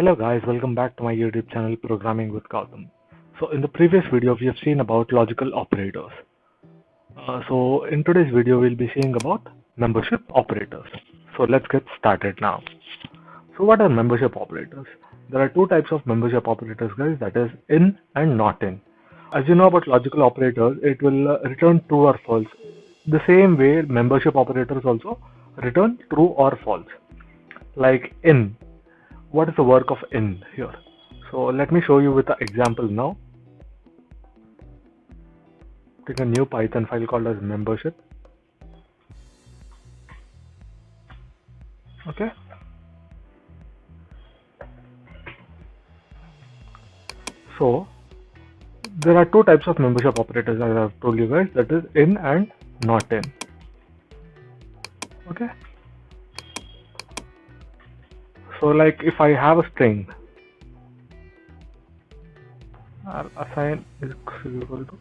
Hello guys, welcome back to my YouTube channel Programming with Gautam. So in the previous video we have seen about logical operators. So in today's video we'll be seeing about membership operators. So let's get started now. So what are membership operators? There are two types of membership operators guys, that is in and not in. As you know about logical operators, it will return true or false. The same way membership operators also return true or false. Like in. What is the work of in here? So let me show you with the example now. Take a new Python file called as membership. Okay. So there are two types of membership operators as I've told you guys, that is in and not in. Okay. So like if I have a string, I'll assign is equal to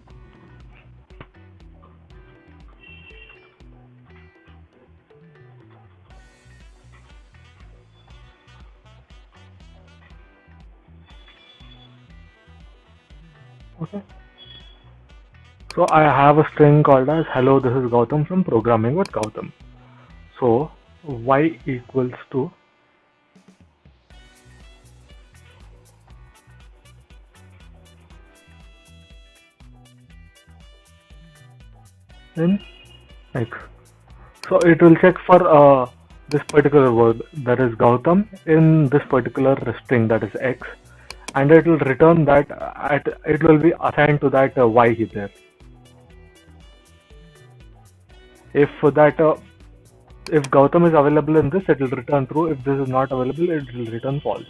okay. So I have a string called as hello, this is Gautam from Programming with Gautam. So y equals to in x. So it will check for this particular word, that is Gautam, in this particular string, that is x, and it will return that it will be assigned to that y there. If if Gautam is available in this, it will return true. If this is not available, it will return false.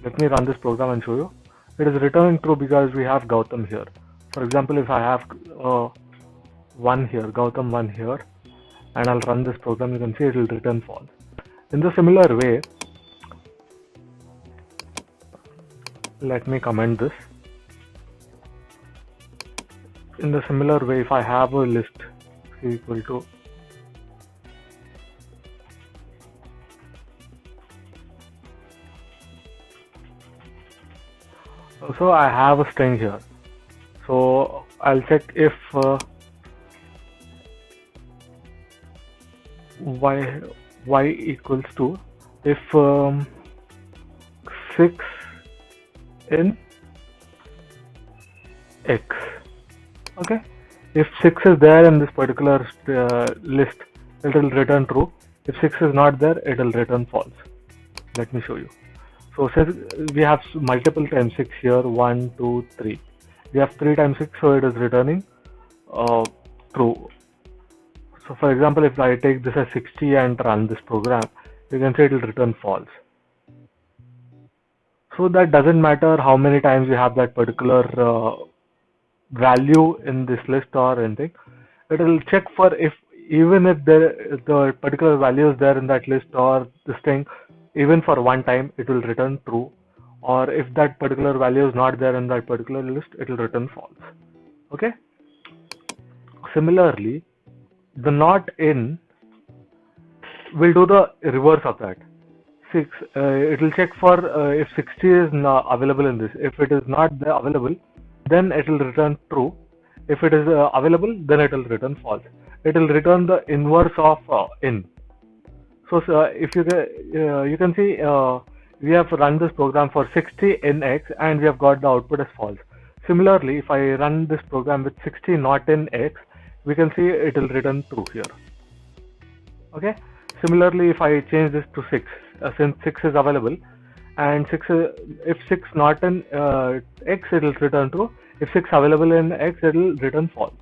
Let me run this program and show you. It is returning true because we have Gautam here. For example, if I have 1 here, Gautam 1 here, and I'll run this program, you can see it will return false. In the similar way, let me comment this. In the similar way, if I have a list equal to so I have a string here. So I'll check if y equals to if 6 in x. Okay, if 6 is there in this particular list, it will return true. If 6 is not there, it will return false. Let me show you. So since we have multiple times 6 here, 1, 2, 3. We have 3 times 6, so it is returning true. So for example, if I take this as 60 and run this program, you can say it will return false. So that doesn't matter how many times you have that particular value in this list or anything. It will check for if even if the particular value is there in that list or the string, even for one time, it will return true. Or if that particular value is not there in that particular list, it will return false. Okay. Similarly, the not in will do the reverse of that. It will check for if 60 is not available in this. If it is not available, then it will return true. If it is available, then it will return false. It will return the inverse of in. So if you can see, we have run this program for 60 in x and we have got the output as false. Similarly, if I run this program with 60 not in x, we can see it will return true here. Okay. Similarly, if I change this to 6, since 6 is available, and if 6 not in x, it will return true. If 6 available in x, it will return false.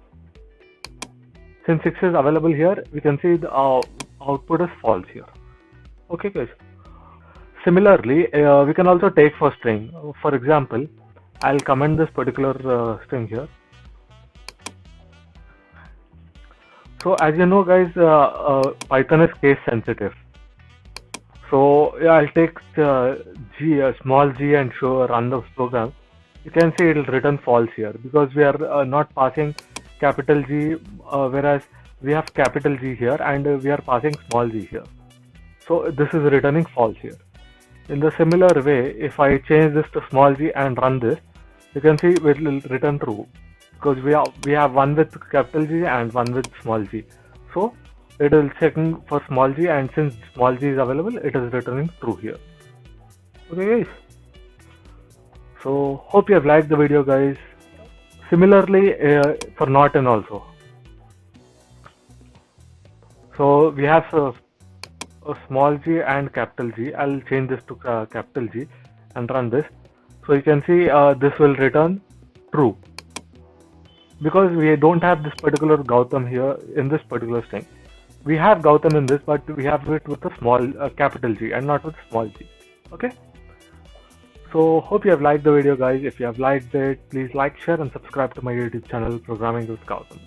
Since 6 is available here, we can see the output is false here. Okay guys. Similarly, we can also take for string. For example, I'll comment this particular string here. So as you know guys, Python is case sensitive. So yeah, I'll take small g and run the program. You can see it will return false here because we are not passing capital G, whereas we have capital G here and we are passing small g here. So this is returning false here. In the similar way, if I change this to small g and run this, you can see it will return true, because we have one with capital G and one with small g. So it is checking for small g, and since small g is available, it is returning true here. Okay guys, so hope you have liked the video guys. Similarly for not in also, so we have a small g and capital G. I'll change this to capital G and run this. So you can see this will return true, because we don't have this particular Gautam here in this particular string. We have Gautam in this, but we have it with a small capital G and not with small g. Okay. So hope you have liked the video guys. If you have liked it, please like, share and subscribe to my YouTube channel Programming with Gautam.